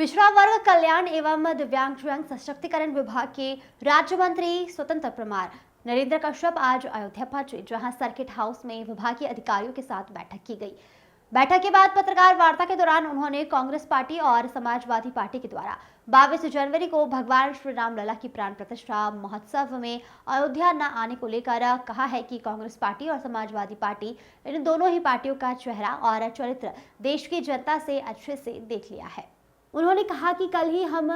पिछड़ा वर्ग कल्याण एवं दिव्यांगजन सशक्तिकरण विभाग के राज्य मंत्री स्वतंत्र प्रभार नरेंद्र कश्यप आज अयोध्या पहुंचे, जहां सर्किट हाउस में विभागीय अधिकारियों के साथ बैठक की गई। बैठक के बाद पत्रकार वार्ता के दौरान उन्होंने कांग्रेस पार्टी और समाजवादी पार्टी के द्वारा 22 जनवरी को भगवान श्री राम लला की प्राण प्रतिष्ठा महोत्सव में अयोध्या न आने को लेकर कहा है कि कांग्रेस पार्टी और समाजवादी पार्टी इन दोनों ही पार्टियों का चेहरा और चरित्र देश की जनता से अच्छे से देख लिया है। उन्होंने कहा कि कल ही हम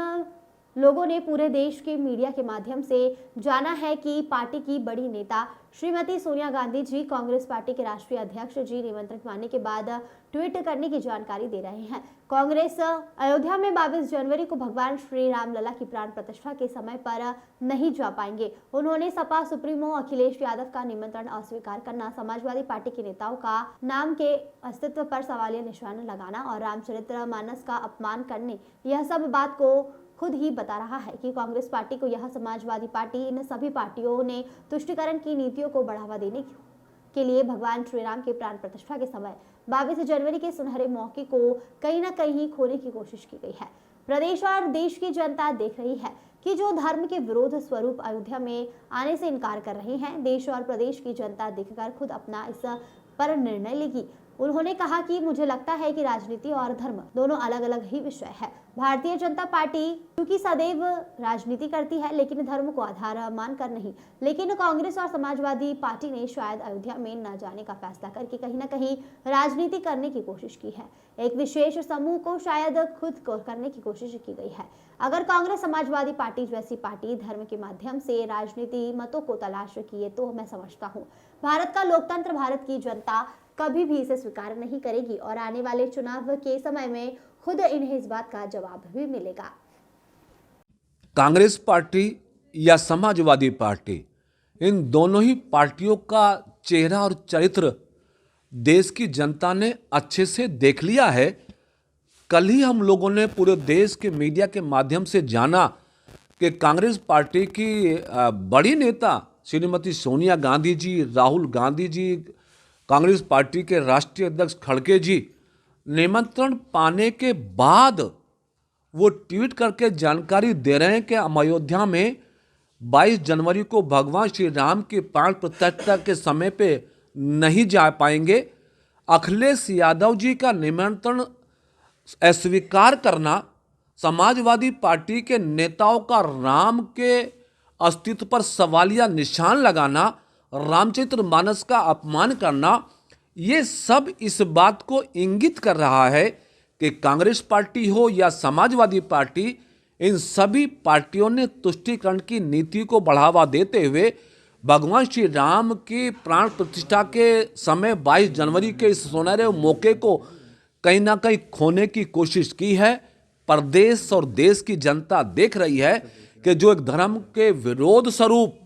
लोगों ने पूरे देश के मीडिया के माध्यम से जाना है कि पार्टी की बड़ी नेता श्रीमती सोनिया गांधी जी कांग्रेस पार्टी के राष्ट्रीय अध्यक्ष जी निमंत्रण मानने के बाद ट्वीट करने की जानकारी दे रहे हैं। कांग्रेस अयोध्या में 22 जनवरी को भगवान श्री राम लला की प्राण प्रतिष्ठा के समय पर नहीं जा पाएंगे। उन्होंने सपा सुप्रीमो अखिलेश यादव का निमंत्रण अस्वीकार करना, समाजवादी पार्टी के नेताओं का नाम के अस्तित्व पर सवालिया निशान लगाना और रामचरित्र मानस का अपमान करने, यह सब बात को खुद ही बता रहा है कि कांग्रेस पार्टी को यह समाजवादी पार्टी इन सभी पार्टियों ने तुष्टिकरण की नीतियों को बढ़ावा देने के लिए भगवान श्री राम के प्राण प्रतिष्ठा के समय 22 जनवरी के सुनहरे मौके को कहीं न कहीं खोने की कोशिश की गई है। प्रदेश और देश की जनता देख रही है कि जो धर्म के विरोध स्वरूप अयोध्या में आने से इनकार कर रहे हैं, देश और प्रदेश की जनता देखकर खुद अपना इस पर निर्णय लेगी। उन्होंने कहा कि मुझे लगता है कि राजनीति और धर्म दोनों अलग अलग ही विषय है। भारतीय जनता पार्टी क्योंकि सदैव राजनीति करती है, लेकिन धर्म को आधार मानकर नहीं। लेकिन कांग्रेस और समाजवादी पार्टी ने शायद अयोध्या में न जाने का फैसला करके कहीं न कहीं राजनीति करने की कोशिश की है। एक विशेष समूह को शायद खुद को करने की कोशिश की गई है। अगर कांग्रेस समाजवादी पार्टी जैसी पार्टी धर्म के माध्यम से राजनीति मतों को तलाश किए तो मैं समझता हूँ भारत का लोकतंत्र, भारत की जनता कभी भी इसे स्वीकार नहीं करेगी और आने वाले चुनाव के समय में खुद इन्हें इस बात का जवाब भी मिलेगा। कांग्रेस पार्टी या समाजवादी पार्टी, इन दोनों ही पार्टियों का चेहरा और चरित्र देश की जनता ने अच्छे से देख लिया है। कल ही हम लोगों ने पूरे देश के मीडिया के माध्यम से जाना कि कांग्रेस पार्टी की बड़ी नेता श्रीमती सोनिया गांधी जी, राहुल गांधी जी, कांग्रेस पार्टी के राष्ट्रीय अध्यक्ष खड़गे जी निमंत्रण पाने के बाद वो ट्वीट करके जानकारी दे रहे हैं कि हम अयोध्या में 22 जनवरी को भगवान श्री राम की प्राण प्रतिष्ठा के समय पे नहीं जा पाएंगे। अखिलेश यादव जी का निमंत्रण अस्वीकार करना, समाजवादी पार्टी के नेताओं का राम के अस्तित्व पर सवालिया निशान लगाना, रामचरित्र मानस का अपमान करना, ये सब इस बात को इंगित कर रहा है कि कांग्रेस पार्टी हो या समाजवादी पार्टी, इन सभी पार्टियों ने तुष्टीकरण की नीति को बढ़ावा देते हुए भगवान श्री राम की प्राण प्रतिष्ठा के समय 22 जनवरी के इस सुनहरे मौके को कहीं ना कहीं खोने की कोशिश की है। प्रदेश और देश की जनता देख रही है कि जो एक धर्म के विरोध स्वरूप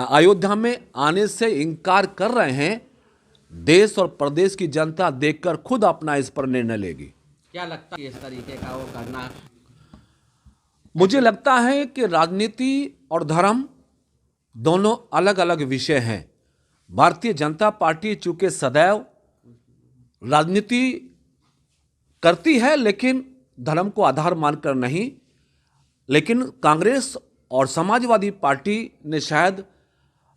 अयोध्या में आने से इनकार कर रहे हैं, देश और प्रदेश की जनता देखकर खुद अपना इस पर निर्णय लेगी। क्या लगता है इस तरीके का वो करना? मुझे लगता है कि राजनीति और धर्म दोनों अलग अलग विषय हैं। भारतीय जनता पार्टी चूंकि सदैव राजनीति करती है लेकिन धर्म को आधार मानकर नहीं, लेकिन कांग्रेस और समाजवादी पार्टी ने शायद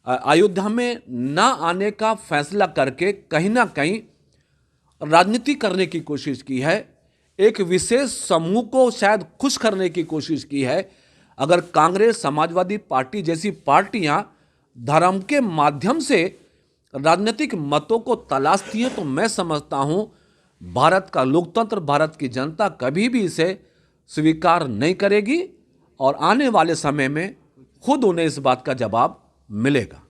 अयोध्या में न आने का फैसला करके कहीं ना कहीं राजनीति करने की कोशिश की है। एक विशेष समूह को शायद खुश करने की कोशिश की है। अगर कांग्रेस, समाजवादी पार्टी जैसी पार्टियां धर्म के माध्यम से राजनीतिक मतों को तलाशती हैं तो मैं समझता हूं भारत का लोकतंत्र, भारत की जनता कभी भी इसे स्वीकार नहीं करेगी और आने वाले समय में खुद उन्हें इस बात का जवाब मिलेगा।